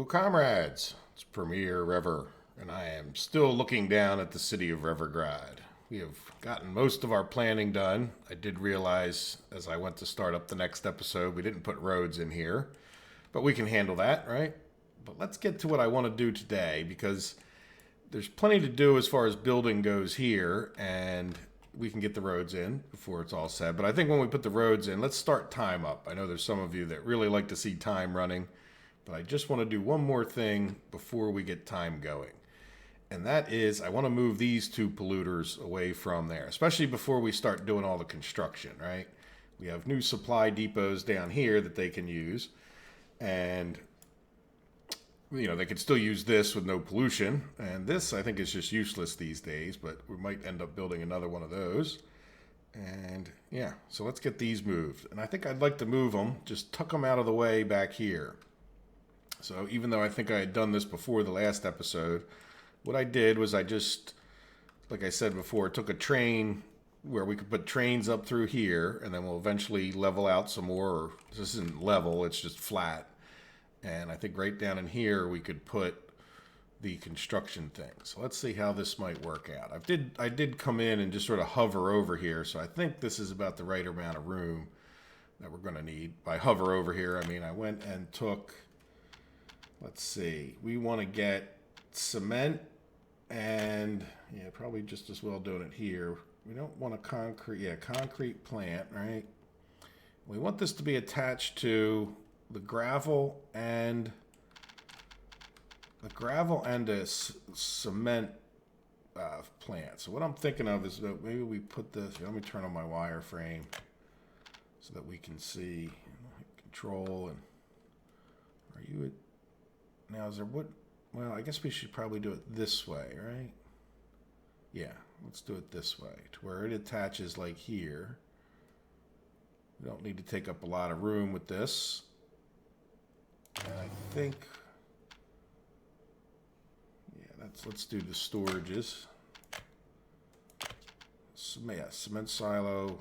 comrades, it's Premier Rever, and I am still looking down at the city of Revergrad. We have gotten most of our planning done. I did realize as I went to start up the next episode, we didn't put roads in here, but we can handle that, right? But let's get to what I want to do today, because there's plenty to do as far as building goes here, and we can get the roads in before it's all said. But I think when we put the roads in, let's start time up. I know there's some of you that really like to see time running, but I just want to do one more thing before we get time going. And that is, I want to move these two polluters away from there, especially before we start doing all the construction, right? We have new supply depots down here that they can use. And, you know, they could still use this with no pollution. And this, I think, is just useless these days, but we might end up building another one of those. And, yeah, so let's get these moved. And I think I'd like to move them, just tuck them out of the way back here. So even though I think I had done this before the last episode, what I did was I just, like I said before, took a train where we could put trains up through here, and then we'll eventually level out some more. This isn't level, it's just flat. And I think right down in here we could put the construction thing. So let's see how this might work out. I did come in and just sort of hover over here, so I think this is about the right amount of room that we're going to need. By hover over here, I mean I went and took, let's see, we want to get cement. And yeah, probably just as well doing it here. We don't want a concrete plant, right? We want this to be attached to the gravel and a cement plant. So what I'm thinking of is that maybe we put this. Let me turn on my wireframe so that we can see control. And are you at now? Is there what? Well, I guess we should probably do it this way, right? Yeah, let's do it this way, to where it attaches like here. We don't need to take up a lot of room with this. And I think, yeah, let's do the storages. Cement silo.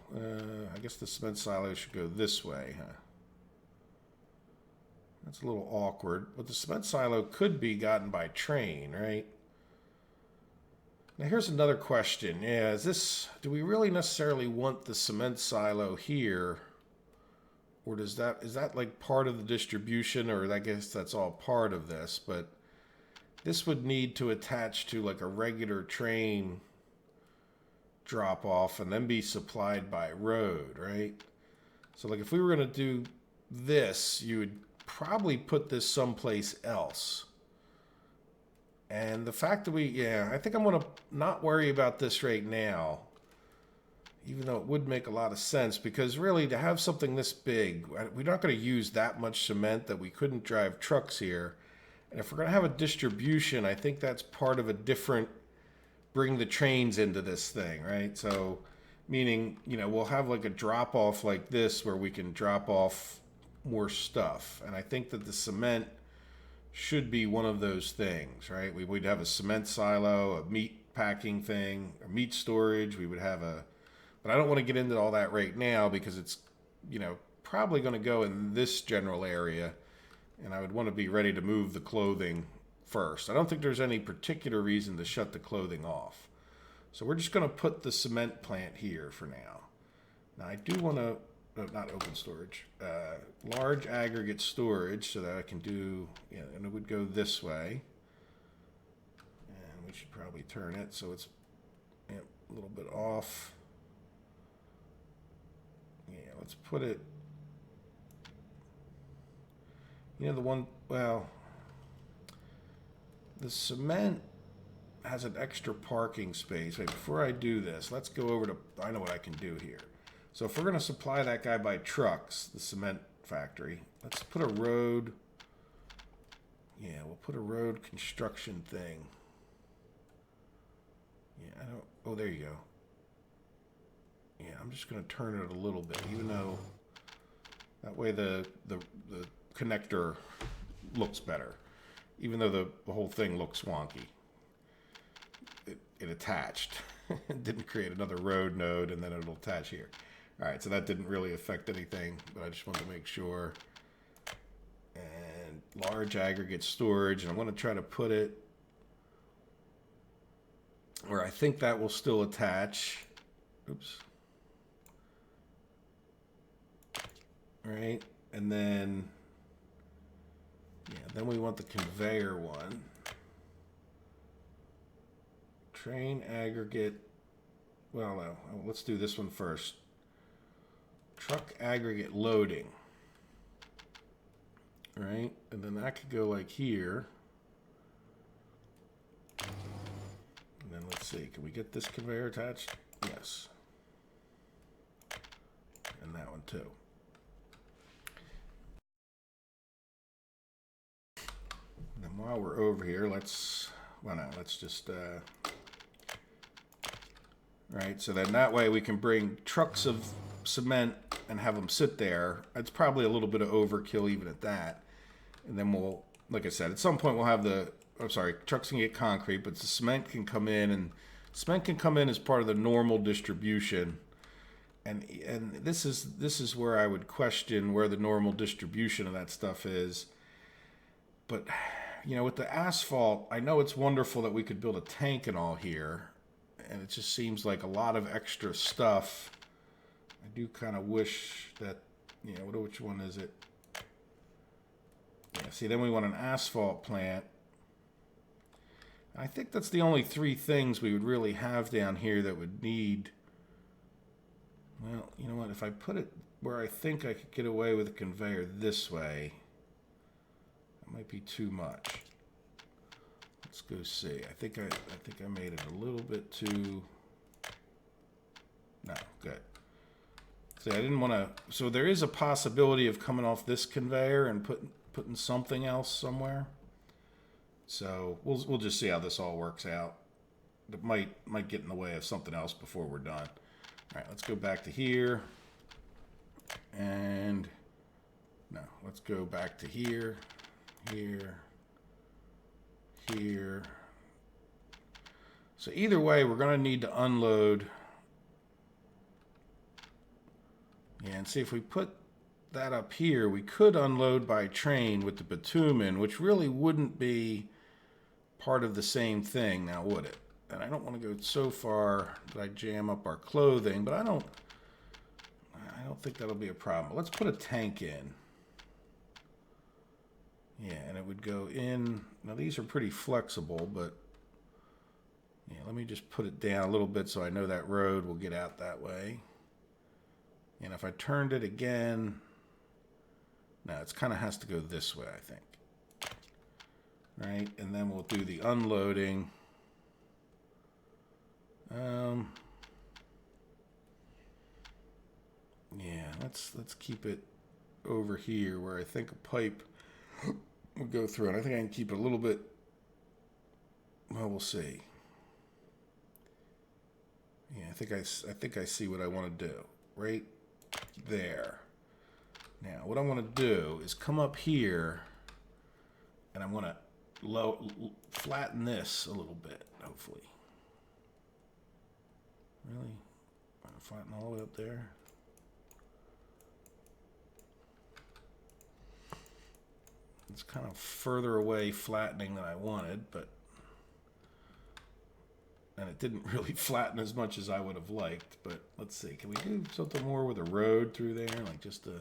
I guess the cement silo should go this way, huh? That's a little awkward, but the cement silo could be gotten by train, right? Now here's another question. Yeah, do we really necessarily want the cement silo here? Or is that like part of the distribution, or I guess that's all part of this, but this would need to attach to like a regular train drop off and then be supplied by road, right? So like if we were going to do this, you would probably put this someplace else. And the fact that I think I'm going to not worry about this right now, even though it would make a lot of sense, because really to have something this big, we're not going to use that much cement that we couldn't drive trucks here. And if we're going to have a distribution, I think that's part of a different, bring the trains into this thing, right? So meaning, you know, we'll have like a drop off like this where we can drop off more stuff. And I think that the cement should be one of those things, right? We would have a cement silo, a meat packing thing, or meat storage. We would have but I don't want to get into all that right now because it's, you know, probably going to go in this general area, and I would want to be ready to move the clothing first. I don't think there's any particular reason to shut the clothing off. So we're just going to put the cement plant here for now. Now I do want to, not open storage, large aggregate storage, so that I can do, you know, and it would go this way. And we should probably turn it so it's a little bit off. Yeah, let's put it, you know, the cement has an extra parking space. Wait, before I do this, let's go over to, I know what I can do here. So if we're going to supply that guy by trucks, the cement factory, let's put a road. Yeah, we'll put a road construction thing. Yeah, oh, there you go. Yeah, I'm just going to turn it a little bit, even though that way the connector looks better. Even though the whole thing looks wonky. It attached. It didn't create another road node, and then it'll attach here. All right, so that didn't really affect anything, but I just wanted to make sure. And large aggregate storage, and I'm going to try to put it where I think that will still attach. Oops. Right, and then, yeah, then we want the conveyor one. Train aggregate, well, no, let's do this one first. Truck aggregate loading. Right, and then that could go like here. And then let's see, can we get this conveyor attached? Yes. And that one too. And then while we're over here, let's just, right, so then that way we can bring trucks of cement and have them sit there. It's probably a little bit of overkill even at that. And then we'll, like I said, at some point we'll have the, I'm sorry, trucks can get concrete, but the cement can come in, and cement can come in as part of the normal distribution. And this is where I would question where the normal distribution of that stuff is. But, you know, with the asphalt, I know it's wonderful that we could build a tank and all here, and it just seems like a lot of extra stuff. I do kind of wish that, you know, which one is it? Yeah, see, then we want an asphalt plant. I think that's the only three things we would really have down here that would need. Well, you know what? If I put it where I think I could get away with a conveyor this way, that might be too much. Let's go see. I think I made it a little bit too. No, good. See, I didn't want to. So there is a possibility of coming off this conveyor and putting something else somewhere. So we'll just see how this all works out. It might get in the way of something else before we're done. All right, let's go back to here. And no, let's go back to here, here, here. So either way, we're going to need to unload. Yeah, and see if we put that up here, we could unload by train with the bitumen, which really wouldn't be part of the same thing now, would it? And I don't want to go so far that I jam up our clothing, but I don't think that'll be a problem. Let's put a tank in. Yeah, and it would go in. Now these are pretty flexible, but yeah, let me just put it down a little bit so I know that road will get out that way. And if I turned it again, no, it kind of has to go this way, I think. Right, and then we'll do the unloading. Yeah, let's keep it over here where I think a pipe will go through, and I think I can keep it a little bit. Well, we'll see. Yeah, I think I see what I want to do right there. Now, what I want to do is come up here, and I want to flatten this a little bit, hopefully. Really? Flatten all the way up there? It's kind of further away flattening than I wanted, and it didn't really flatten as much as I would have liked, but let's see. Can we do something more with a road through there? Like just a...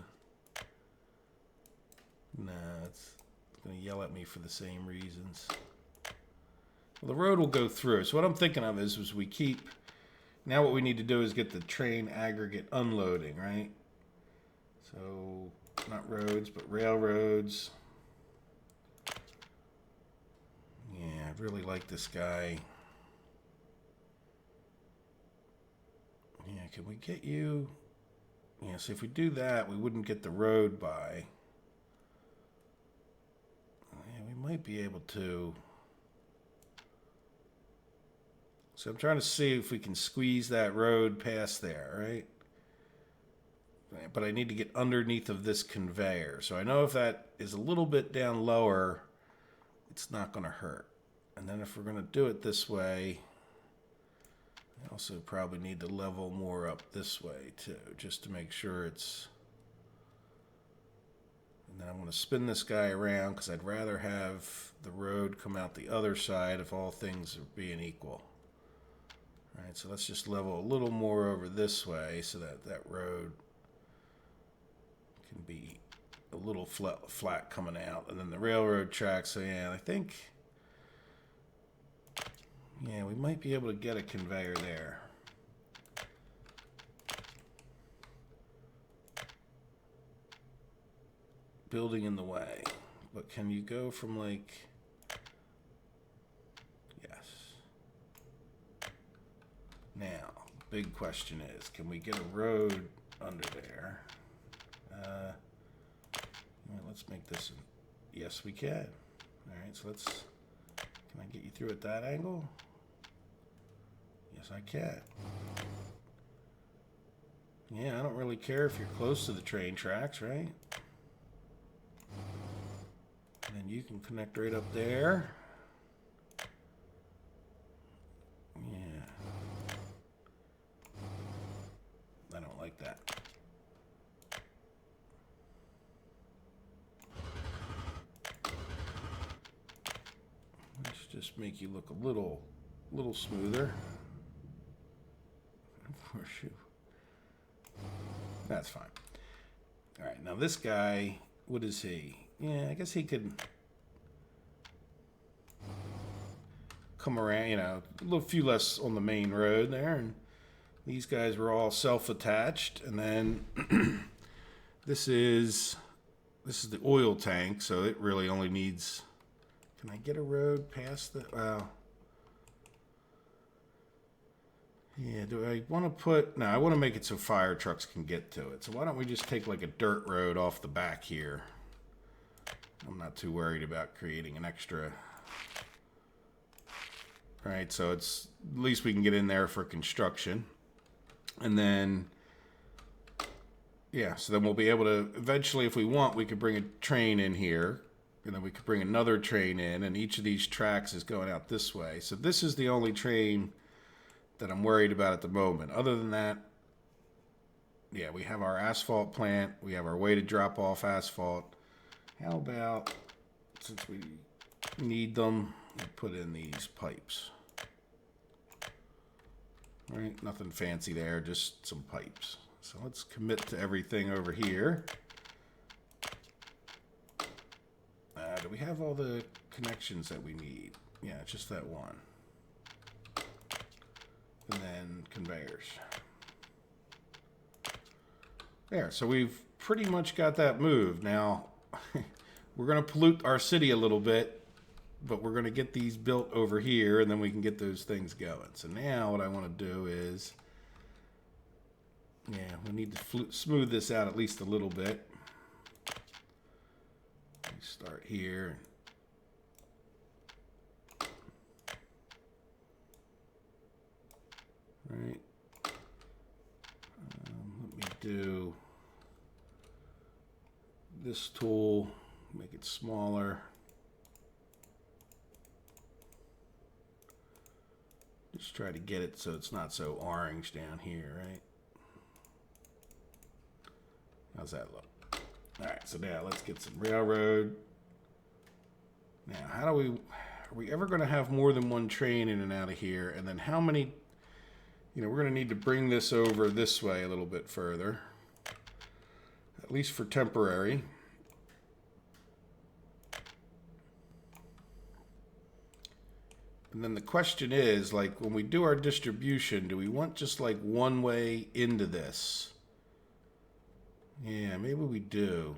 Nah, it's going to yell at me for the same reasons. Well, the road will go through. So what I'm thinking of is we keep... Now what we need to do is get the train aggregate unloading, right? So, not roads, but railroads. Yeah, I really like this guy. Yeah, can we get you... Yeah, so if we do that, we wouldn't get the road by. Yeah, we might be able to... So I'm trying to see if we can squeeze that road past there, right? But I need to get underneath of this conveyor. So I know if that is a little bit down lower, it's not going to hurt. And then if we're going to do it this way, I also probably need to level more up this way too, just to make sure it's And then I'm going to spin this guy around because I'd rather have the road come out the other side if all things are being equal. All right, so let's just level a little more over this way so that that road can be a little flat coming out. And then the railroad tracks, so yeah, I think, yeah, we might be able to get a conveyor there. Building in the way. But can you go from like, yes. Now, big question is, can we get a road under there? Let's make this, yes we can. All right, so let's, can I get you through at that angle? Yes, I can. Yeah, I don't really care if you're close to the train tracks, right? And then you can connect right up there. Yeah. I don't like that. Let's just make you look a little smoother. Horseshoe. That's fine. All right, now this guy, what is he? Yeah, I guess he could come around, you know, a little few less on the main road there, and these guys were all self-attached, and then this is the oil tank, so it really only needs, can I get a road past the, well, yeah, do I want to put, no, I want to make it so fire trucks can get to it, so why don't we just take like a dirt road off the back here. I'm not too worried about creating an extra. All right, so it's, at least we can get in there for construction. And then, yeah, so then we'll be able to, eventually if we want, we could bring a train in here. And then we could bring another train in, and each of these tracks is going out this way. So this is the only train that I'm worried about at the moment. Other than that, yeah, we have our asphalt plant. We have our way to drop off asphalt. How about, since we need them, we put in these pipes. All right, nothing fancy there, just some pipes. So let's commit to everything over here. Do we have all the connections that we need? Yeah, just that one. And then conveyors. There, so we've pretty much got that moved. Now, we're going to pollute our city a little bit, but we're going to get these built over here, and then we can get those things going. So now what I want to do is, yeah, we need to smooth this out at least a little bit. We start here. Right. Let me do this tool, make it smaller. Just try to get it so it's not so orange down here, right? How's that look? All right, so now let's get some railroad. Now, how do we, are we ever going to have more than one train in and out of here? And then how many, you know, we're going to need to bring this over this way a little bit further, at least for temporary. And then the question is, like, when we do our distribution, do we want just like one way into this? Yeah, maybe we do.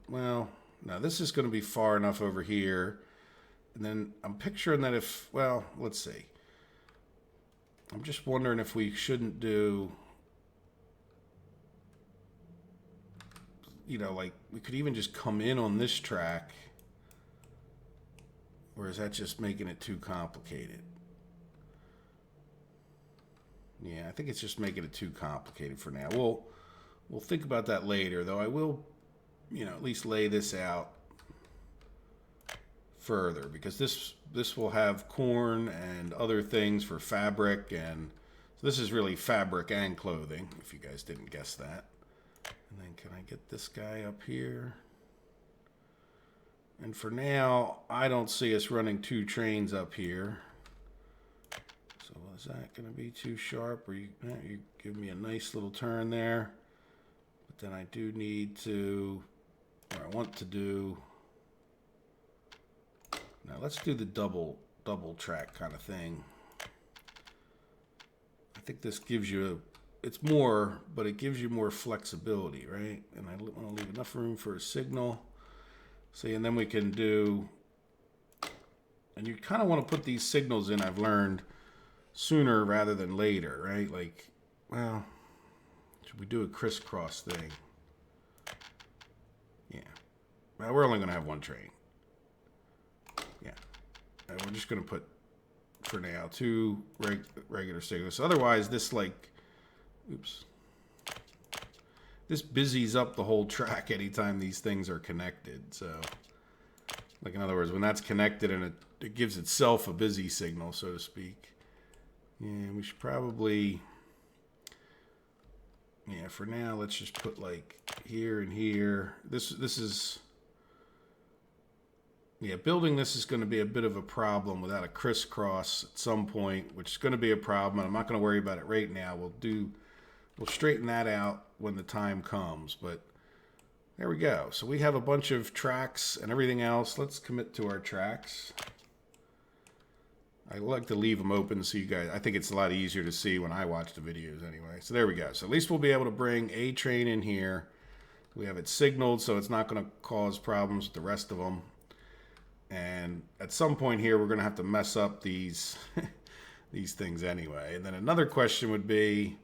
Well, now this is going to be far enough over here. And then I'm picturing that if, well, let's see. I'm just wondering if we shouldn't do, you know, like we could even just come in on this track. Or is that just making it too complicated? Yeah, I think it's just making it too complicated for now. We'll think about that later, though. I will, you know, at least lay this out further, because this will have corn and other things for fabric, and so this is really fabric and clothing, if you guys didn't guess that. And then can I get this guy up here? And for now, I don't see us running 2 trains up here. So is that going to be too sharp? Or you give me a nice little turn there. But then I do need to, or I want to do, now let's do the double track kind of thing. I think this gives you it's more, but it gives you more flexibility, right? And I want to leave enough room for a signal. See, and then we can do, and you kind of want to put these signals in, I've learned, sooner rather than later, right? Like, well, should we do a crisscross thing? Yeah. Well, we're only going to have 1 train. Yeah. And we're just going to put, for now, 2 regular signals. So otherwise, this, like, oops. This busies up the whole track anytime these things are connected. So, like, in other words, when that's connected and it gives itself a busy signal, so to speak. Yeah, we should probably, yeah, for now, let's just put, like, here and here. This is, yeah, building this is going to be a bit of a problem without a crisscross at some point, which is going to be a problem. I'm not going to worry about it right now. We'll straighten that out when the time comes, but there we go. So we have a bunch of tracks and everything else. Let's commit to our tracks. I like to leave them open so you guys, I think it's a lot easier to see when I watch the videos anyway. So there we go. So at least we'll be able to bring a train in here. We have it signaled, so it's not going to cause problems with the rest of them. And at some point here, we're going to have to mess up these, these things anyway. And then another question would be,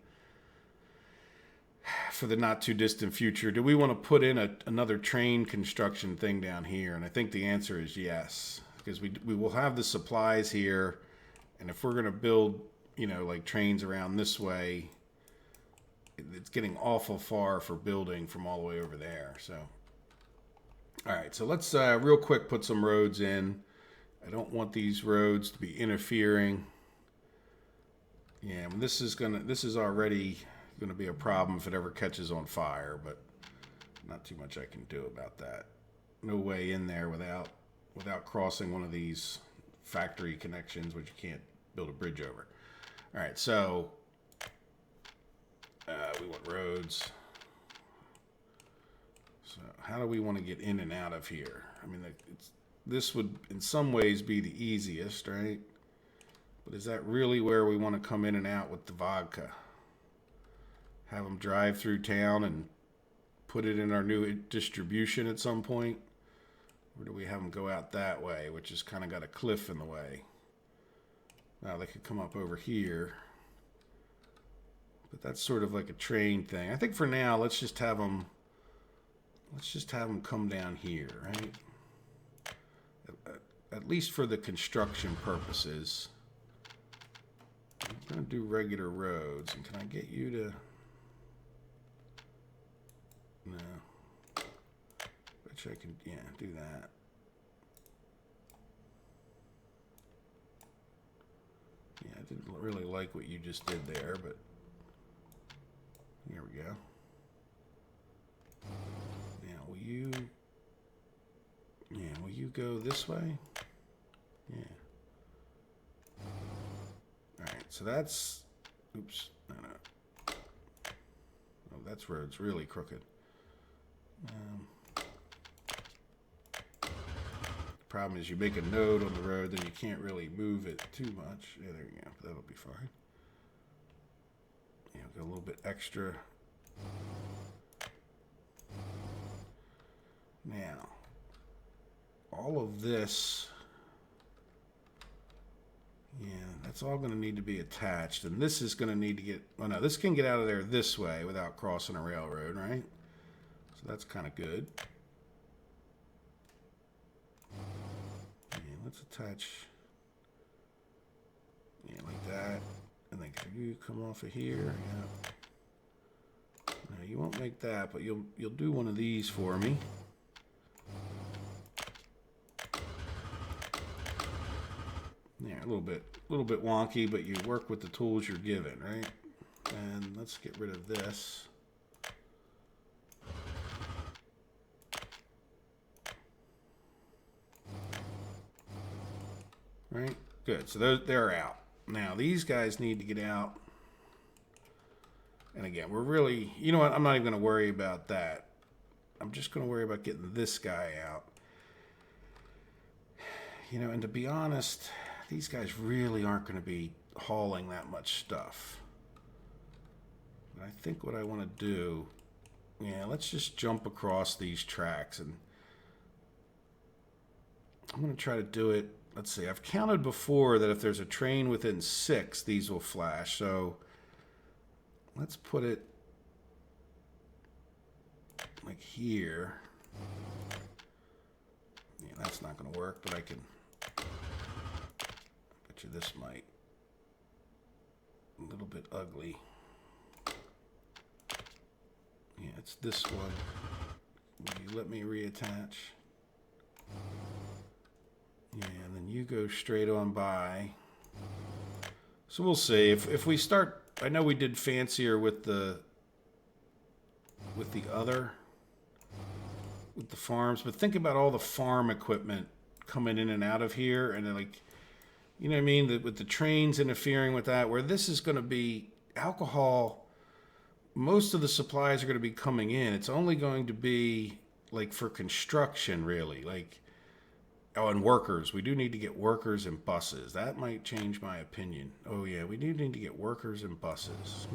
for the not too distant future, do we want to put in another train construction thing down here? And I think the answer is yes, because we will have the supplies here, and if we're going to build, you know, like trains around this way, it's getting awful far for building from all the way over there. So, all right, so let's real quick put some roads in. I don't want these roads to be interfering. Yeah, this is already going to be a problem if it ever catches on fire, but not too much I can do about that. No way in there without crossing one of these factory connections, which you can't build a bridge over. All right, so we want roads. So how do we want to get in and out of here? I mean, this would in some ways be the easiest, right? But is that really where we want to come in and out with the vodka? Have them drive through town and put it in our new distribution at some point? Or do we have them go out that way, which has kind of got a cliff in the way? Now they could come up over here. But that's sort of like a train thing. I think for now, let's just have them come down here, right? At least for the construction purposes. I'm going to do regular roads. And can I get you to... No. Which I can, yeah, do that. Yeah, I didn't really like what you just did there, but here we go. Now, will you go this way? Yeah. All right, so that's, oops, no. Oh, that's road's really crooked. The problem is you make a node on the road, then you can't really move it too much. Yeah, there you go. That'll be fine. Yeah, go a little bit extra. Now, all of this, yeah, that's all going to need to be attached. And this is going to need to get, oh no, this can get out of there this way without crossing a railroad, right? So that's kind of good. Yeah, let's attach, yeah, like that. And then can you come off of here? Yeah. No, you won't make that, but you'll do one of these for me. Yeah, a little bit wonky, but you work with the tools you're given, right? And let's get rid of this. Right? Good. So they're out. Now, these guys need to get out. And again, we're really, you know what? I'm not even going to worry about that. I'm just going to worry about getting this guy out. You know, and to be honest, these guys really aren't going to be hauling that much stuff. But I think what I want to do, yeah, let's just jump across these tracks. And I'm going to try to do it. Let's see. I've counted before that if there's a train within 6, these will flash. So let's put it like here. Yeah, that's not going to work, but I can bet you this might. A little bit ugly. Yeah, it's this one. Will you let me reattach? Yeah, and then you go straight on by. So we'll see. If we start, I know we did fancier with the other, with the farms, but think about all the farm equipment coming in and out of here, and then, like, you know what I mean, with the trains interfering with that, where this is going to be alcohol, most of the supplies are going to be coming in. It's only going to be like for construction, really, like, oh, and workers. We do need to get workers and buses. That might change my opinion. Oh yeah, we do need to get workers and buses.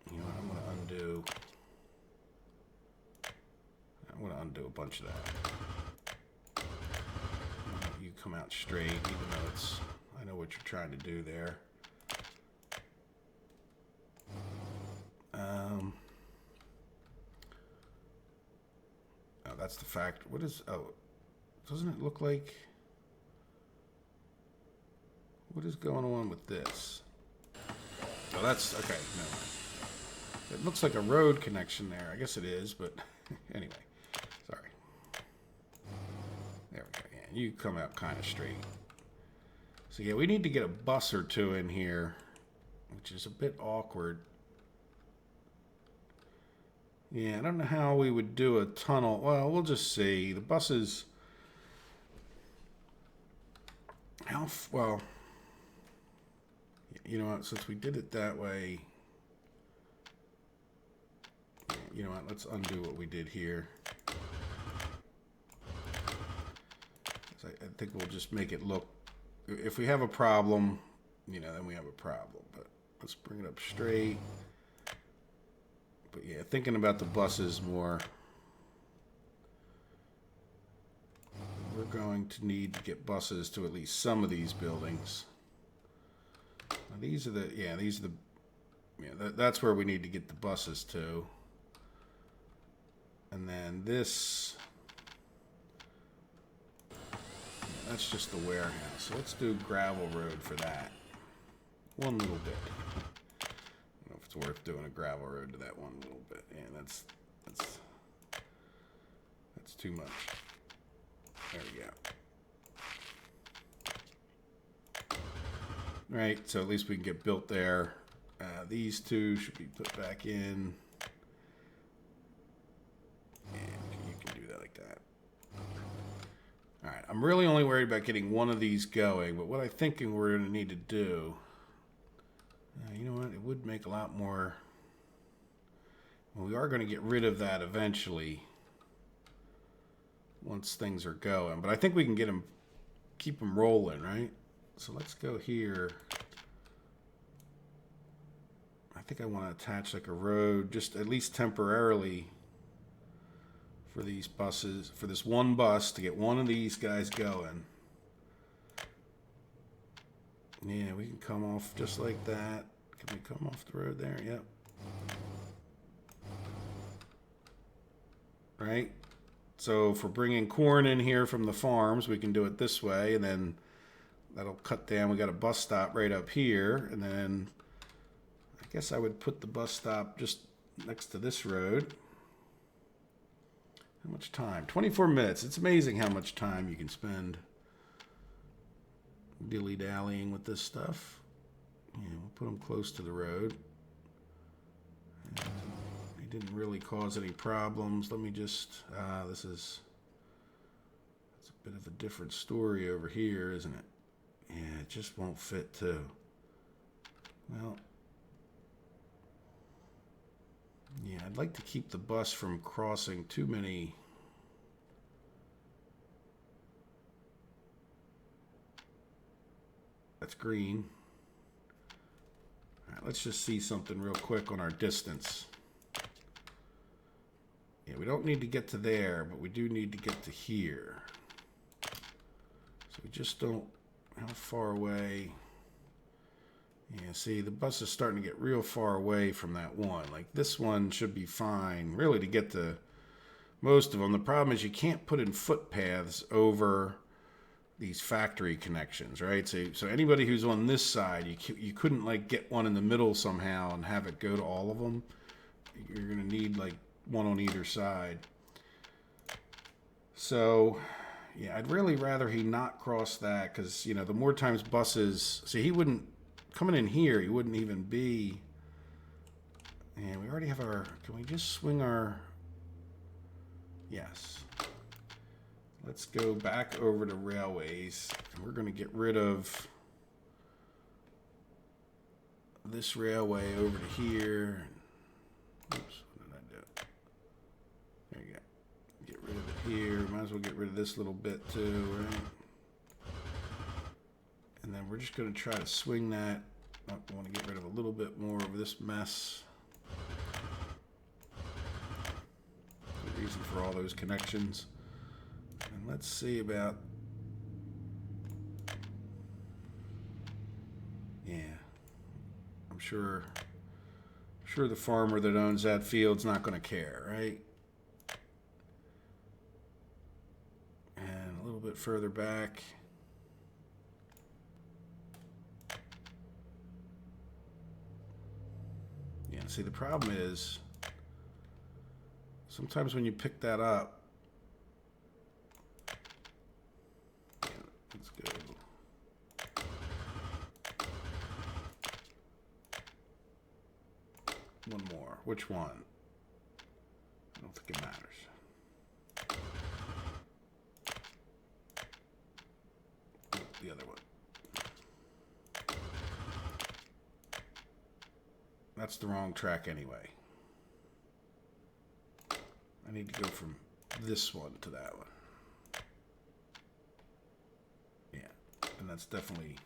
You know what, I'm going to undo a bunch of that. You come out straight, even though it's, I know what you're trying to do there. Oh, that's the fact. What is, oh, doesn't it look like, what is going on with this? Oh, that's, okay, never mind. It looks like a road connection there. I guess it is, but anyway, sorry. There we go. Yeah, you come out kind of straight. So yeah, we need to get a bus or two in here, which is a bit awkward. Yeah, I don't know how we would do a tunnel. Well, we'll just see. The buses, well, you know what, since we did it that way, you know what, let's undo what we did here. I think we'll just make it look, if we have a problem, you know, then we have a problem. But let's bring it up straight. But yeah, thinking about the buses more, we're going to need to get buses to at least some of these buildings. Now, these are the, yeah, these are the, yeah, that's where we need to get the buses to. And then this, that's just the warehouse. So let's do gravel road for that. One little bit. I don't know if it's worth doing a gravel road to that one little bit. Yeah, that's too much. There we go. Right, so at least we can get built there. These two should be put back in. And you can do that like that. All right, I'm really only worried about getting one of these going, but what I'm thinking we're going to need to do, you know what, it would make a lot more, well, we are going to get rid of that eventually once things are going, but I think we can get them, keep them rolling, right? So let's go here. I think I want to attach like a road, just at least temporarily, for these buses, for this one bus to get one of these guys going. Yeah, we can come off just like that. Can we come off the road there? Yep. Right? So if we're bringing corn in here from the farms, we can do it this way, and then that'll cut down. We got a bus stop right up here, and then I guess I would put the bus stop just next to this road. How much time? 24 minutes. It's amazing how much time you can spend dilly-dallying with this stuff. Yeah, we'll put them close to the road. And they didn't really cause any problems. Let me just, this is, it's a Bit of a different story over here, isn't it? Yeah, it just won't fit too. Well, yeah, I'd like to keep the bus from crossing too many. That's green. All right, let's just see something real quick on our distance. Yeah, we don't need to get to there, but we do need to get to here. So we just don't, how far away? Yeah, see, the bus is starting to get real far away from that one. Like, this one should be fine, really, to get to most of them. The problem is you can't put in footpaths over these factory connections, right? So anybody who's on this side, you couldn't, like, get one in the middle somehow and have it go to all of them. You're going to need, like, one on either side. So, yeah, I'd really rather he not cross that because, you know, the more times buses... See, he wouldn't... Coming in here, he wouldn't even be... And we already have our... Can we just swing our... Yes. Let's go back over to railways. And we're going to get rid of this railway over to here. Oops, what did I do? There you go. Get rid of it here. Might as well get rid of this little bit too, right? And then we're just going to try to swing that. I want to get rid of a little bit more of this mess. The reason for all those connections. And let's see about... Yeah. I'm sure the farmer that owns that field's not going to care, right? And a little bit further back. Yeah, see, the problem is sometimes when you pick that up, yeah, let's go. One more. Which one? I don't think it matters. The other one. That's the wrong track anyway. I need to go from this one to that one. Yeah, and that's definitely...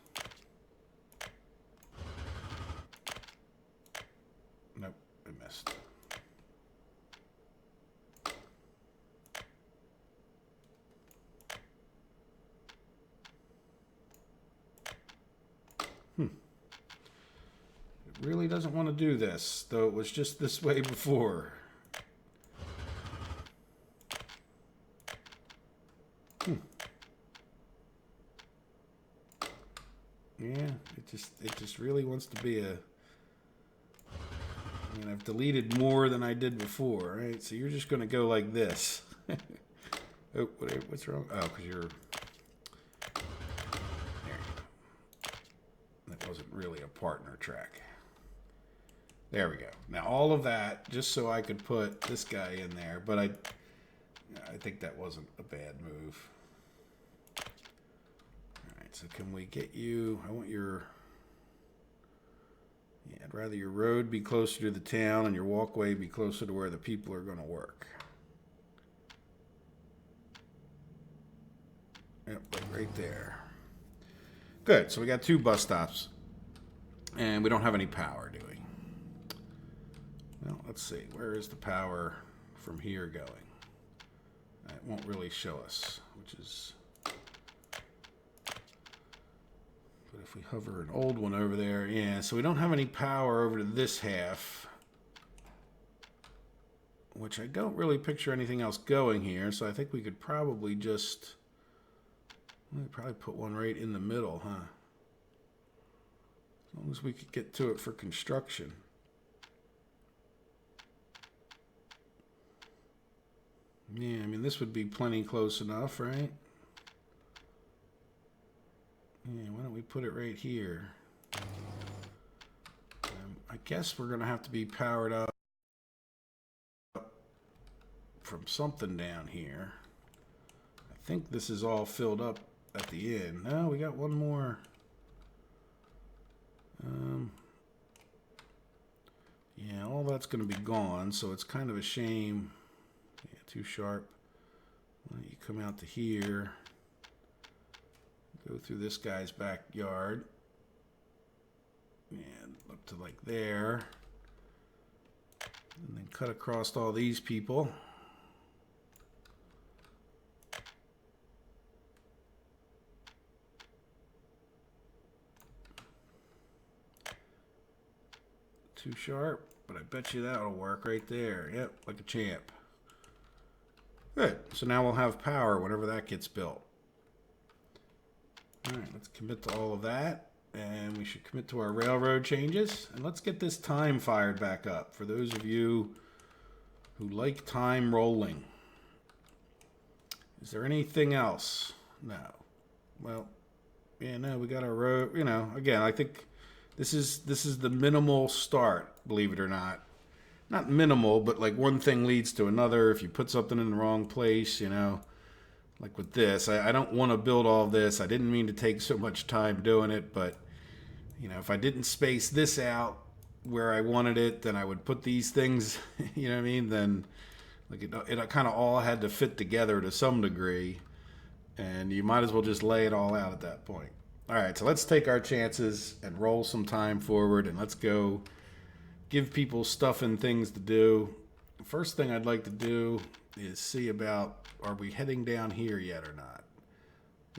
Nope, I missed. It really doesn't want to do this, though it was just this way before. Yeah, it just really wants to be a... I mean, I've deleted more than I did before, right? So you're just going to go like this. Oh, what's wrong? Oh, because you're... There you go. That wasn't really a partner track. There we go. Now, all of that, just so I could put this guy in there, but I think that wasn't a bad move. All right, so can we get you... I want your... Yeah, I'd rather your road be closer to the town and your walkway be closer to where the people are going to work. Yep, like right there. Good, so we got 2 bus stops. And we don't have any power, do we? Well, let's see. Where is the power from here going? It won't really show us, which is... But if we hover an old one over there, yeah, so we don't have any power over to this half, which I don't really picture anything else going here, so I think we could probably just, we'd probably put one right in the middle, huh? As long as we could get to it for construction. Yeah, I mean, this would be plenty close enough, right? Yeah, why don't we put it right here? I guess we're going to have to be powered up from something down here. I think this is all filled up at the end. No, we got one more. Yeah, all that's going to be gone, so it's kind of a shame. Yeah, too sharp. Why don't you come out to here, go through this guy's backyard, and up to like there, and then cut across all these people. Too sharp, but I bet you that'll work right there. Yep, like a champ. Good. So now we'll have power whenever that gets built. All right, let's commit to all of that. And we should commit to our railroad changes. And let's get this time fired back up for those of you who like time rolling. Is there anything else? No. Well, yeah, no, we got our road. You know, again, I think this is the minimal start, believe it or not. Not minimal, but like one thing leads to another. If you put something in the wrong place, you know, like with this, I don't want to build all this. I didn't mean to take so much time doing it, but you know, if I didn't space this out where I wanted it, then I would put these things, you know what I mean? Then like it kind of all had to fit together to some degree, and you might as well just lay it all out at that point. All right, so let's take our chances and roll some time forward, and let's go give people stuff and things to do. The first thing I'd like to do is see about, are we heading down here yet or not?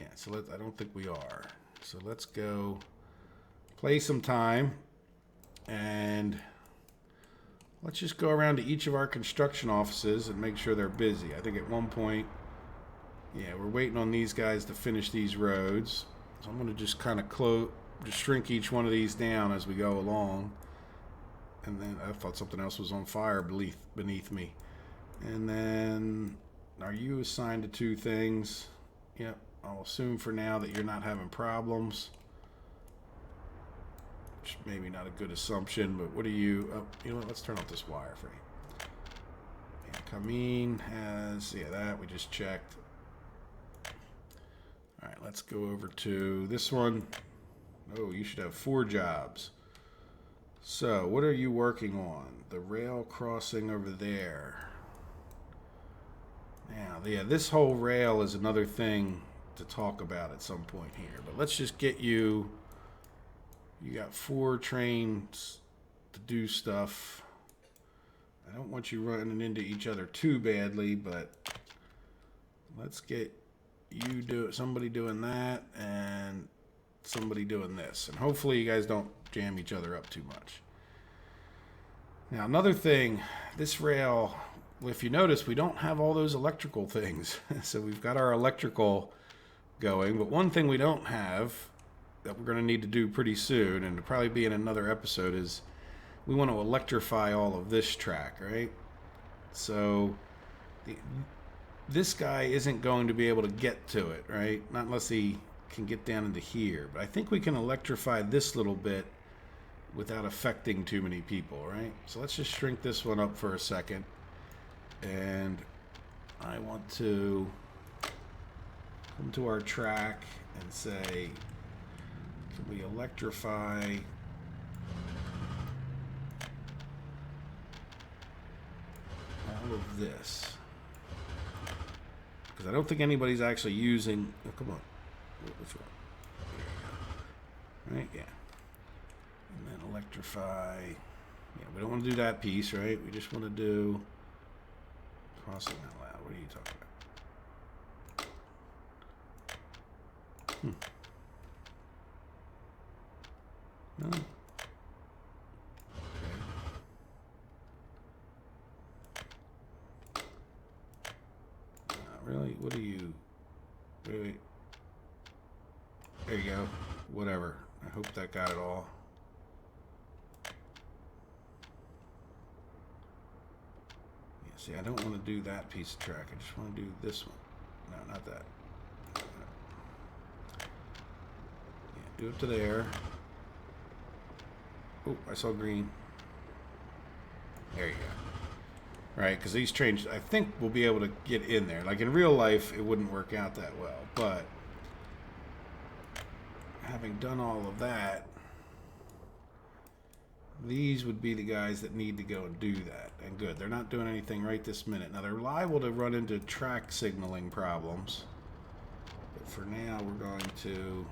Yeah, so I don't think we are. So let's go play some time, and let's just go around to each of our construction offices and make sure they're busy. I think at one point, yeah, we're waiting on these guys to finish these roads. So I'm going to just kind of just shrink each one of these down as we go along. And then I thought something else was on fire beneath me. And then, are you assigned to 2 things? Yep, I'll assume for now that you're not having problems. Which maybe not a good assumption, but what are you? Oh, you know what? Let's turn off this wire for you. Yeah, Kameen has, yeah, that we just checked. All right, let's go over to this one. Oh, you should have 4 jobs. So, what are you working on? The rail crossing over there. Now, yeah, this whole rail is another thing to talk about at some point here. But let's just get you... You got 4 trains to do stuff. I don't want you running into each other too badly, but let's get you somebody doing that and somebody doing this, and hopefully you guys don't jam each other up too much. Now another thing, this rail, if you notice, we don't have all those electrical things. So we've got our electrical going, but one thing we don't have that we're going to need to do pretty soon, and it'll probably be in another episode, is we want to electrify all of this track, right? So this guy isn't going to be able to get to it, right? Not unless he can get down into here. But I think we can electrify this little bit without affecting too many people, right? So let's just shrink this one up for a second. And I want to come to our track and say, can we electrify all of this? Because I don't think anybody's actually using... Oh, come on. Which one? There you go. Right? Yeah. And then electrify... Yeah, we don't want to do that piece, right? We just want to do... Crossing out loud. What are you talking about? No. Okay. Really? What are you... Wait. There you go. Whatever. I hope that got it all. Yeah, see, I don't want to do that piece of track. I just want to do this one. No, not that. Yeah, do it to there. Oh, I saw green. There you go. right? Because these trains, I think, will be able to get in there. Like in real life, it wouldn't work out that well. But having done all of that, these would be the guys that need to go and do that. And good, they're not doing anything right this minute. Now, they're liable to run into track signaling problems. But for now, we're going to...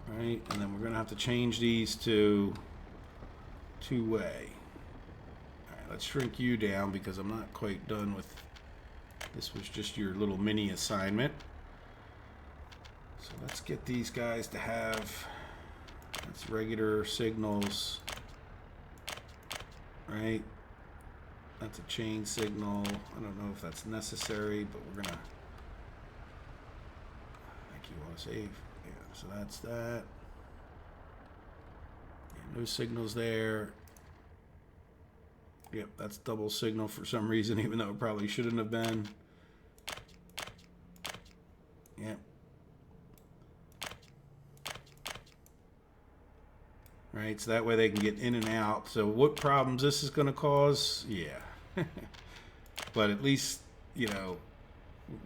Right, and then we're going to have to change these to two-way. All right, let's shrink you down because I'm not quite done with... This was just your little mini assignment. So let's get these guys to have... That's regular signals, right? That's a chain signal. I don't know if that's necessary, but we're gonna. I think you want to save. Yeah, so that's that. Yeah, no signals there. Yep, that's double signal for some reason, even though it probably shouldn't have been. Yep. Right, so that way they can get in and out. So what problems this is going to cause? Yeah. But at least, you know,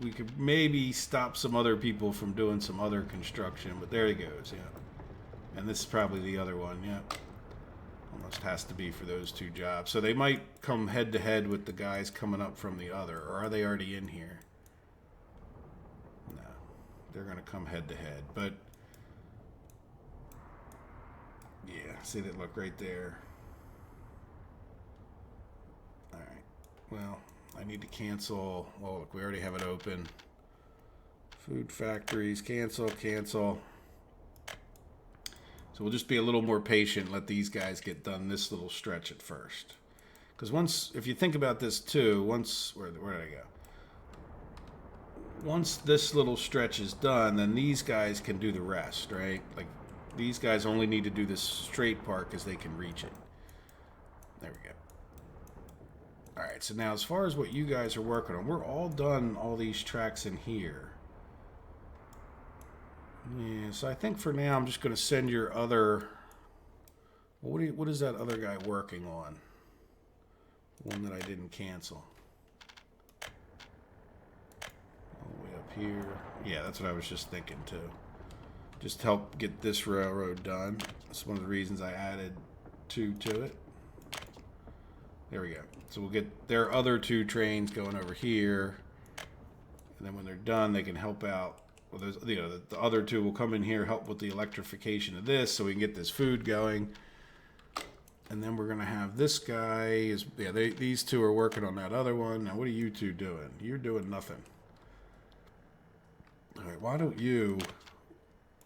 we could maybe stop some other people from doing some other construction. But there he goes, yeah. And this is probably the other one, yeah. Almost has to be for those two jobs. So they might come head to head with the guys coming up from the other. Or are they already in here? No. They're going to come head to head. But... yeah, see that look right there. Alright, well, I need to cancel. Well, look, we already have it open. Food factories, cancel, cancel. So we'll just be a little more patient, let these guys get done this little stretch at first. Because once, if you think about this too, once, where did I go? Once this little stretch is done, then these guys can do the rest, right? Like, these guys only need to do this straight part because they can reach it. There we go. Alright, so now as far as what you guys are working on, we're all done all these tracks in here. Yeah, so I think for now I'm just going to send your other... What is that other guy working on? One that I didn't cancel. All the way up here. Yeah, that's what I was just thinking too. Just help get this railroad done. That's one of the reasons I added 2 to it. There we go. So we'll get their other 2 trains going over here. And then when they're done, they can help out. Well, there's, you know, the other 2 will come in here, help with the electrification of this so we can get this food going. And then we're going to have this guy. These 2 are working on that other one. Now, what are you 2 doing? You're doing nothing. All right, why don't you...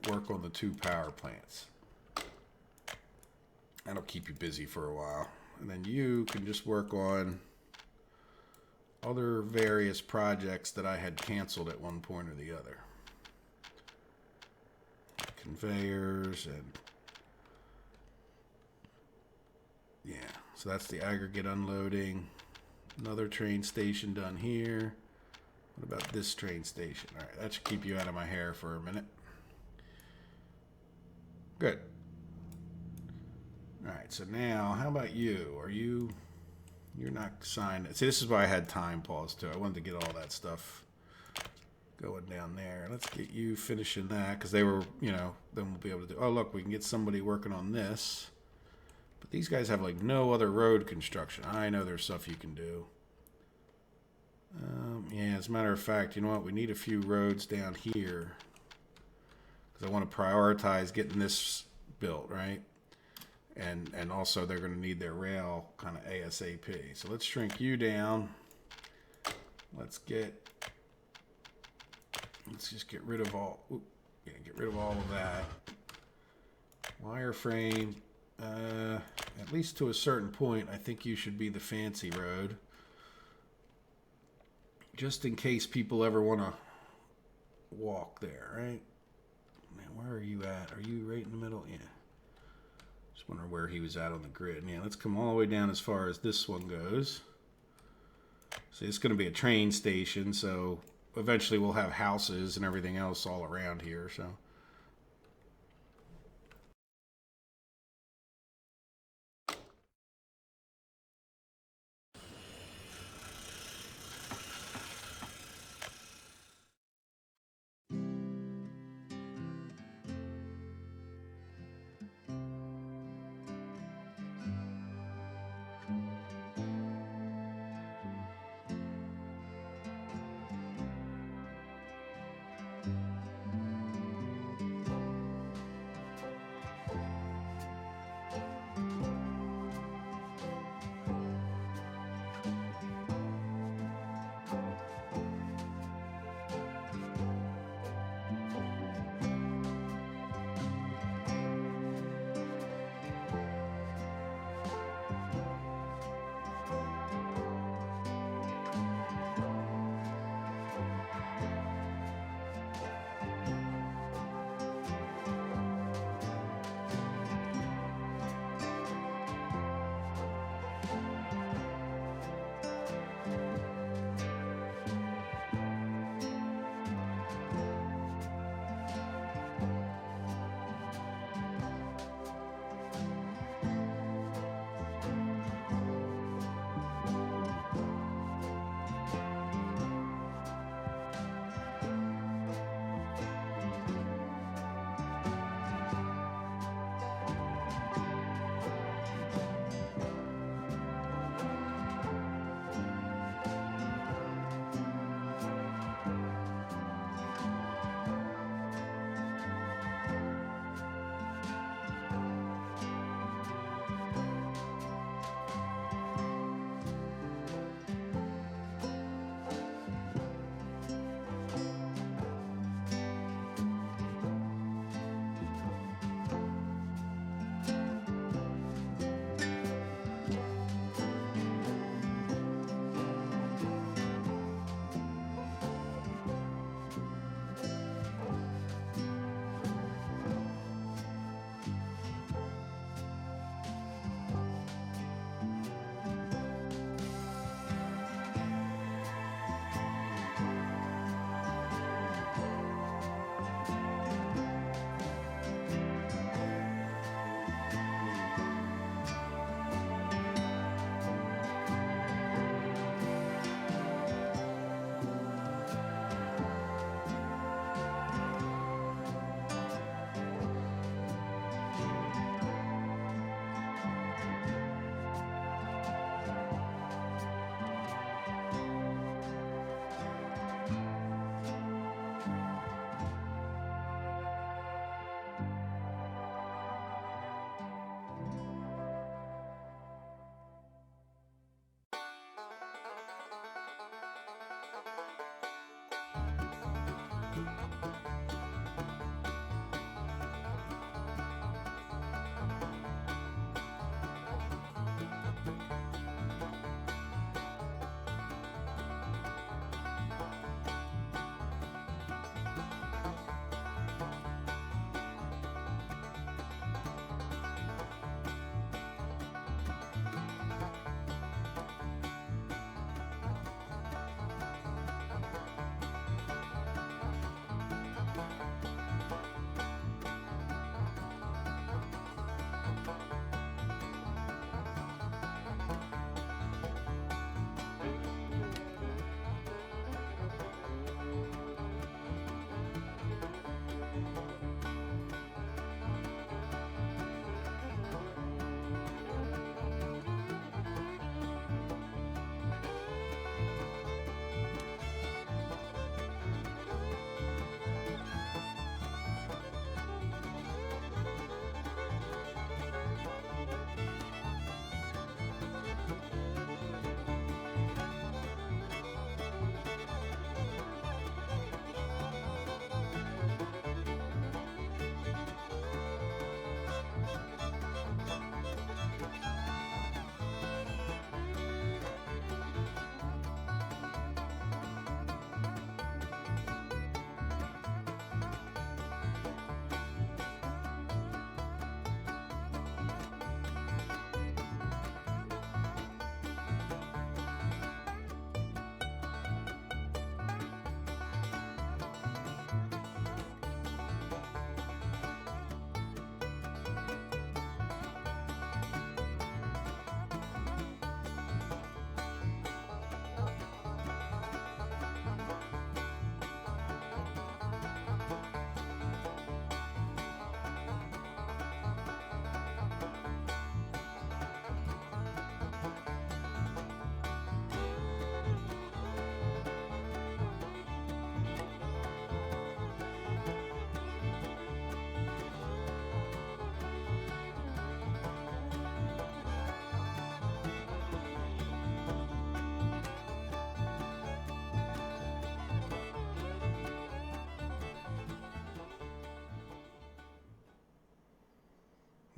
work on the 2 power plants. That'll keep you busy for a while. And then you can just work on other various projects that I had canceled at one point or the other. Conveyors and... yeah, so that's the aggregate unloading. Another train station done here. What about this train station? All right, that should keep you out of my hair for a minute. Good. All right, so now, how about you? You're not signed. See, this is why I had time pause too. I wanted to get all that stuff going down there. Let's get you finishing that because they were, you know, then we'll be able to do. Oh, look, we can get somebody working on this. But these guys have like no other road construction. I know there's stuff you can do. Yeah, as a matter of fact, you know what? We need a few roads down here. I want to prioritize getting this built, right? And also they're going to need their rail kind of ASAP. So let's shrink you down. Let's just get rid of all. Get rid of all of that. Wireframe. At least to a certain point, I think you should be the fancy road. Just in case people ever want to walk there, right? Man, where are you at? Are you right in the middle? Yeah. Just wondering where he was at on the grid. Yeah, let's come all the way down as far as this one goes. So it's going to be a train station, so eventually we'll have houses and everything else all around here, so...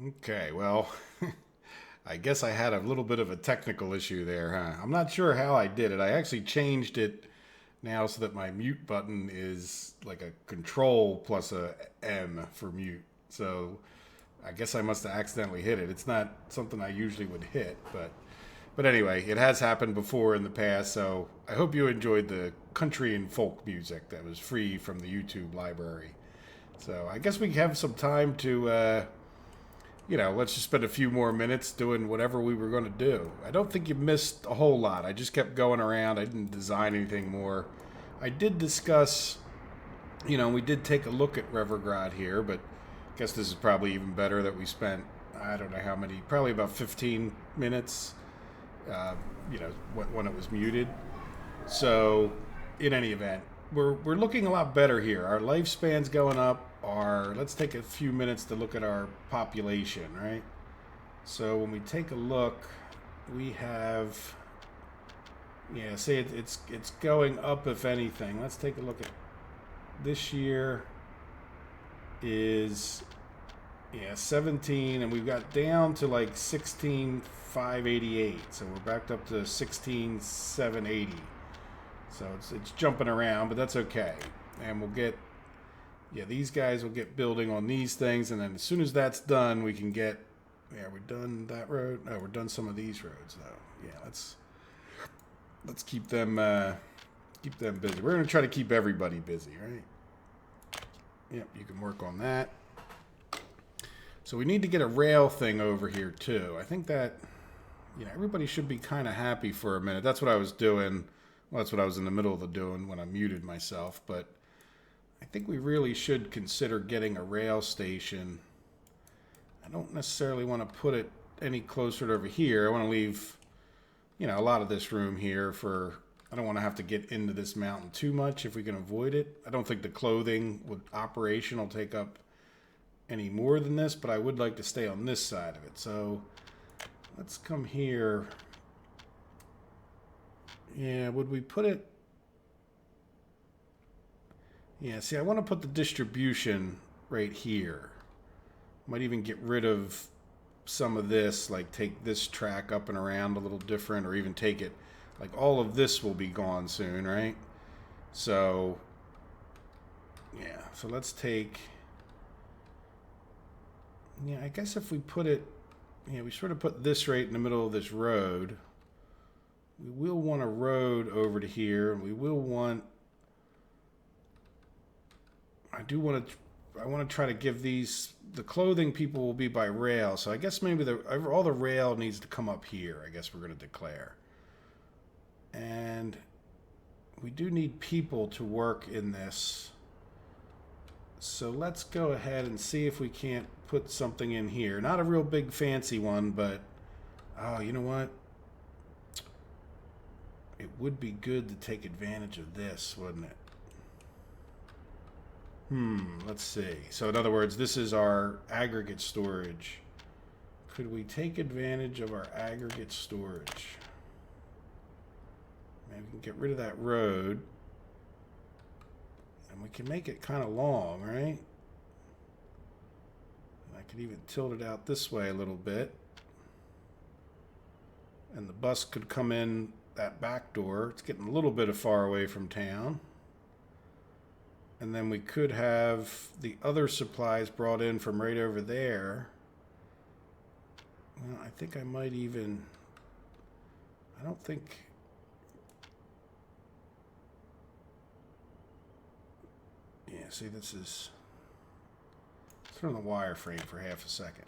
Okay, well, I guess I had a little bit of a technical issue there, huh? I'm not sure how I did it. I actually changed it now so that my mute button is like a control plus a M for mute. So I guess I must have accidentally hit it. It's not something I usually would hit, but anyway, it has happened before in the past. So I hope you enjoyed the country and folk music that was free from the YouTube library. So I guess we have some time to, let's just spend a few more minutes doing whatever we were going to do. I don't think you missed a whole lot. I just kept going around. I didn't design anything more. I did discuss, we did take a look at Revergrad here, but I guess this is probably even better that we spent, I don't know how many, probably about 15 minutes, when it was muted. So, in any event, we're looking a lot better here. Our lifespan's going up. Let's take a few minutes to look at our population, right? So when we take a look, we have, say it's going up if anything. Let's take a look at this year is 17, and we've got down to like 16,588. So we're backed up to 16,780. So it's jumping around, but that's okay. And we'll get, these guys will get building on these things, and then as soon as that's done, we can get, we're done that road. No, we're done some of these roads though. Yeah, let's keep them busy. We're gonna try to keep everybody busy, right? Yep, you can work on that. So we need to get a rail thing over here too. I think that, everybody should be kind of happy for a minute. That's what I was doing. Well, that's what I was in the middle of doing when I muted myself, but I think we really should consider getting a rail station. I don't necessarily want to put it any closer to over here. I want to leave, a lot of this room here I don't want to have to get into this mountain too much if we can avoid it. I don't think the clothing operation will take up any more than this, but I would like to stay on this side of it. So let's come here. Yeah, would we put it? Yeah, see, I want to put the distribution right here. Might even get rid of some of this, like take this track up and around a little different, or even take it, like all of this will be gone soon, right? So, so let's take, I guess if we put it, we sort of put this right in the middle of this road. We will want a road over to here, and we will want, I want to try to give these, the clothing people will be by rail. So I guess maybe all the rail needs to come up here. I guess we're going to declare. And we do need people to work in this. So let's go ahead and see if we can't put something in here. Not a real big fancy one, but, oh, you know what? It would be good to take advantage of this, wouldn't it? Let's see. So in other words, this is our aggregate storage. Could we take advantage of our aggregate storage? Maybe we can get rid of that road. And we can make it kind of long, right? And I could even tilt it out this way a little bit. And the bus could come in that back door. It's getting a little bit far away from town. And then we could have the other supplies brought in from right over there. Well, I think I might even, I don't think, see, this is, let's turn on the wireframe for half a second.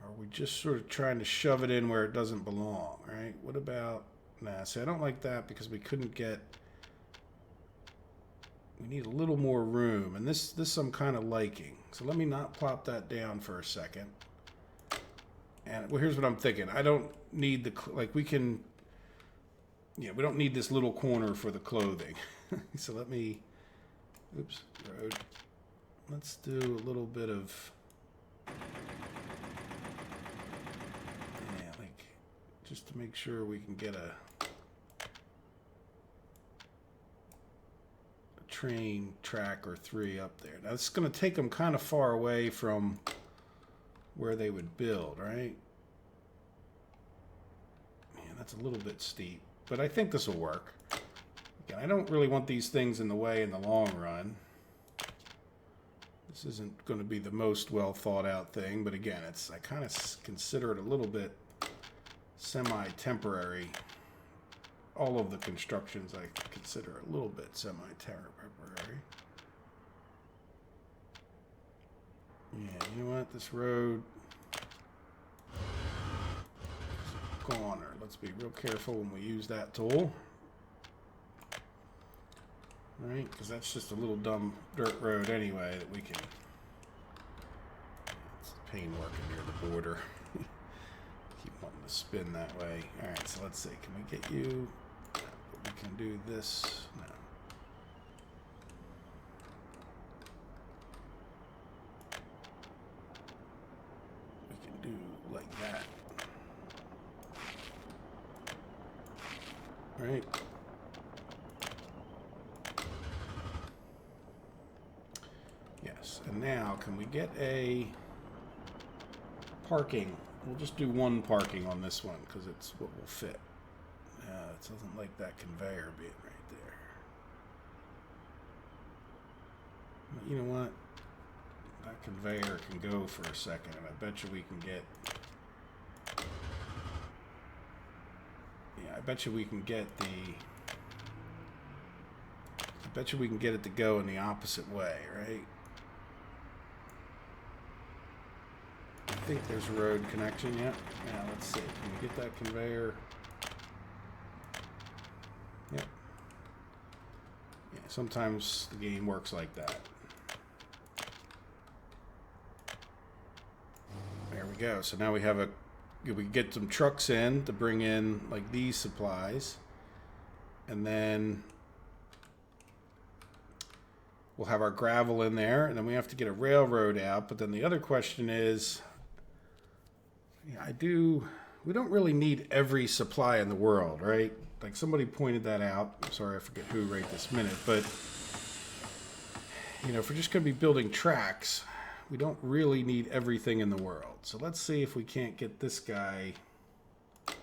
Are we just sort of trying to shove it in where it doesn't belong, right? What about, see, I don't like that because we couldn't get, we need a little more room, and this I'm kind of liking. So let me not plop that down for a second. And well, here's what I'm thinking. I don't need we can, we don't need this little corner for the clothing. So let me, oops, road. Let's do a little bit of, just to make sure we can get a, train track or 3 up there. Now, it's going to take them kind of far away from where they would build, right? Man, that's a little bit steep, but I think this will work. Again, I don't really want these things in the way in the long run. This isn't going to be the most well thought out thing, but again, I kind of consider it a little bit semi-temporary. All of the constructions I consider a little bit semi-temporary. Yeah, you know what? This road is a goner. Let's be real careful when we use that tool. Right? Because that's just a little dumb dirt road anyway that we can... It's a pain working near the border. Keep wanting to spin that way. Alright, so let's see. Can we get you... We can do this. No. We can do like that. Right? Yes. And now, can we get a parking? We'll just do one parking on this one because it's what will fit. It doesn't like that conveyor being right there. But you know what? That conveyor can go for a second, and I bet you we can get... Yeah, I bet you we can get the... I bet you we can get it to go in the opposite way, right? I think there's a road connection, yeah. Yeah, let's see. Can we get that conveyor... Yep. Yeah, sometimes the game works like that. There we go. So now we have a... We can get some trucks in to bring in, like, these supplies. And then... We'll have our gravel in there. And then we have to get a railroad out. But then the other question is... Yeah, we don't really need every supply in the world, right? Like somebody pointed that out. I'm sorry, I forget who right this minute, but you know, if we're just going to be building tracks, we don't really need everything in the world. So let's see if we can't get this guy. I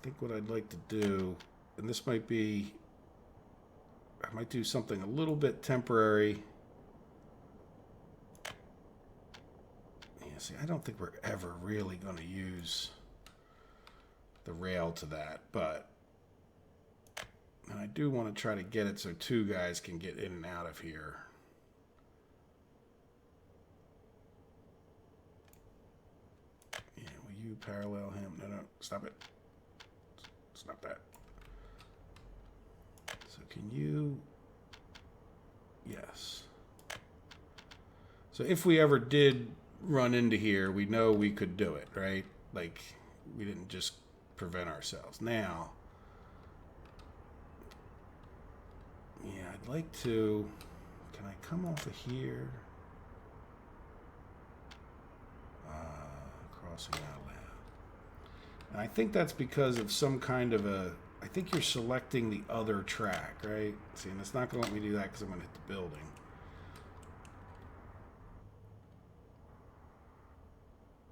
think what I'd like to do, and this might be, I might do something a little bit temporary. Yeah, see, I don't think we're ever really going to use the rail to that, but and I do want to try to get it so 2 guys can get in and out of here. Yeah, will you parallel him? No, stop it. Stop that. So can you... Yes. So if we ever did run into here, we know we could do it, right? Like, we didn't just prevent ourselves. Now, yeah, I'd like to... Can I come off of here? Crossing out loud. And I think that's because of some kind of a... I think you're selecting the other track, right? See, and it's not going to let me do that because I'm going to hit the building.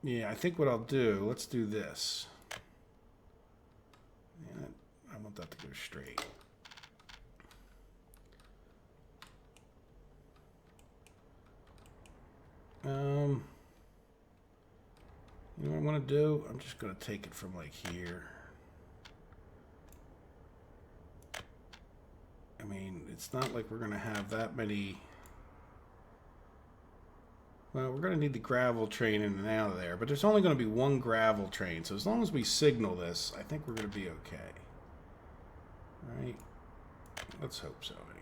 Yeah, I think what I'll do, let's do this. Yeah, I want that to go straight. You know what I want to do? I'm just going to take it from like here. I mean, it's not like we're going to have that many... Well, we're going to need the gravel train in and out of there, but there's only going to be one gravel train, so as long as we signal this, I think we're going to be okay. Right? Let's hope so, anyway.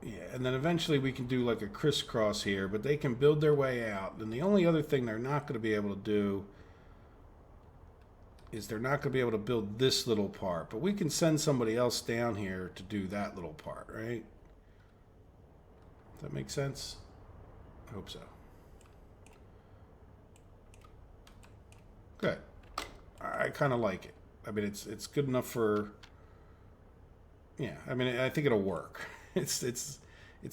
Yeah, and then eventually we can do like a crisscross here, but they can build their way out. And the only other thing they're not going to be able to do is they're not going to be able to build this little part, but we can send somebody else down here to do that little part, right? Does that make sense? I hope so. Good. I kind of like it. I mean, it's good enough for. Yeah, I mean, I think it'll work. It's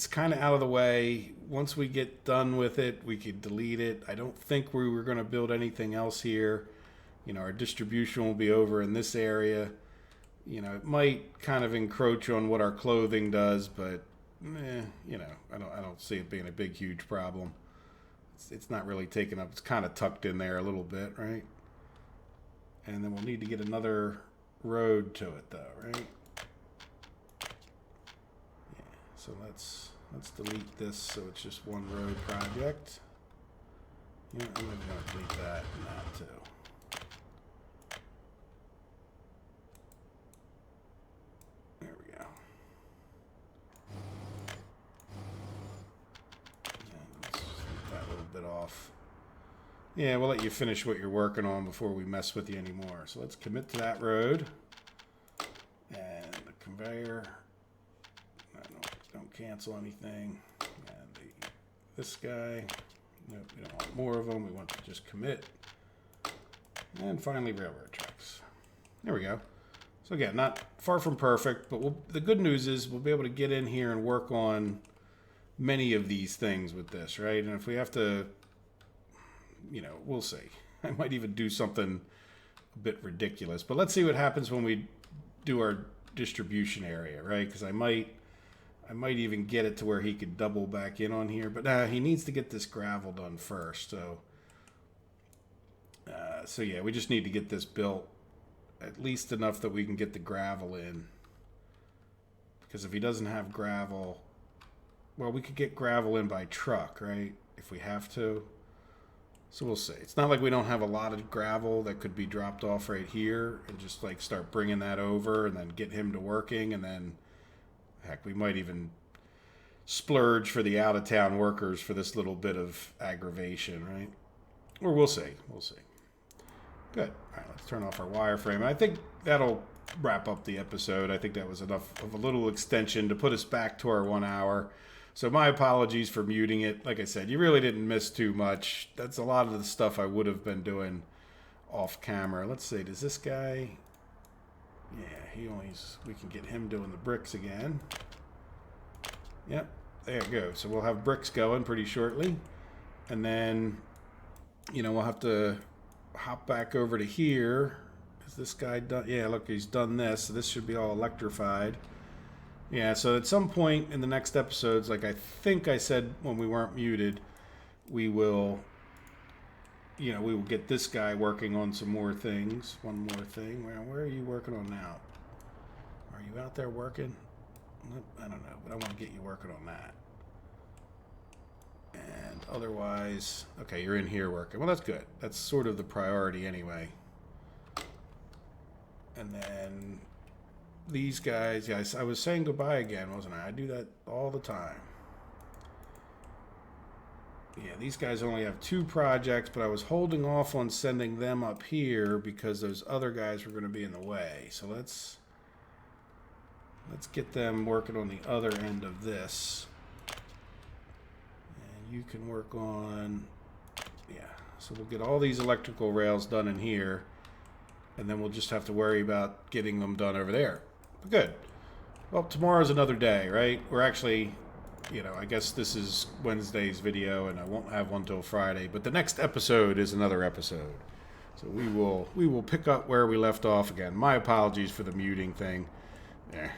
kind of out of the way. Once we get done with it, we could delete it. I don't think we were going to build anything else here. You know, our distribution will be over in this area. You know, it might kind of encroach on what our clothing does, but you know, I don't see it being a big, huge problem. It's not really taken up. It's kind of tucked in there a little bit, right? And then we'll need to get another road to it, though, right? Yeah. So let's delete this so it's just one road project. Yeah, I'm going to delete that and that too. There we go. Let's leave that little bit off. Yeah, we'll let you finish what you're working on before we mess with you anymore. So let's commit to that road. And the conveyor. Don't cancel anything. And this guy. Nope, we don't want more of them. We want to just commit. And finally, railroad tracks. There we go. So again, not far from perfect, but the good news is we'll be able to get in here and work on many of these things with this, right? And if we have to, you know, we'll see. I might even do something a bit ridiculous, but let's see what happens when we do our distribution area, right? Because I might even get it to where he could double back in on here, but he needs to get this gravel done first. So yeah, we just need to get this built at least enough that we can get the gravel in. Because if he doesn't have gravel, well, we could get gravel in by truck, right? If we have to. So we'll see. It's not like we don't have a lot of gravel that could be dropped off right here and just like start bringing that over and then get him to working. And then, heck, we might even splurge for the out-of-town workers for this little bit of aggravation, right? Or we'll see. We'll see. Good. All right, let's turn off our wireframe. I think that'll wrap up the episode. I think that was enough of a little extension to put us back to our 1 hour. So my apologies for muting it. Like I said, you really didn't miss too much. That's a lot of the stuff I would have been doing off camera. Let's see, does this guy... Yeah, we can get him doing the bricks again. Yep, there you go. So we'll have bricks going pretty shortly. And then, you know, we'll have to hop back over to here. Is this guy done? Yeah, look, he's done this. So this should be all electrified. Yeah, so at some point in the next episodes, like I think I said when we weren't muted, we will, you know, we will get this guy working on some more things. One more thing. Where are you working on now? Are you out there working? I don't know, but I want to get you working on that. And otherwise, okay, you're in here working. Well, that's good. That's sort of the priority anyway. And then these guys, yeah, I was saying goodbye again, wasn't I? I do that all the time. Yeah, these guys only have 2 projects, but I was holding off on sending them up here because those other guys were going to be in the way. So let's get them working on the other end of this. And you can work on, yeah, so we'll get all these electrical rails done in here, and then we'll just have to worry about getting them done over there. But good. Well, tomorrow's another day, right? We're actually, you know, I guess this is Wednesday's video, and I won't have one till Friday, but the next episode is another episode. So we will pick up where we left off again. My apologies for the muting thing. Yeah.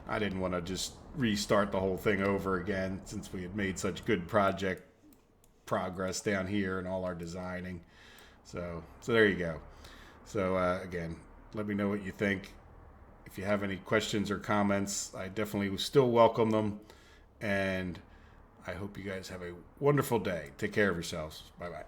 I didn't want to just restart the whole thing over again since we had made such good project progress down here and all our designing. So there you go. So again, let me know what you think. If you have any questions or comments, I definitely still welcome them. And I hope you guys have a wonderful day. Take care of yourselves. Bye-bye.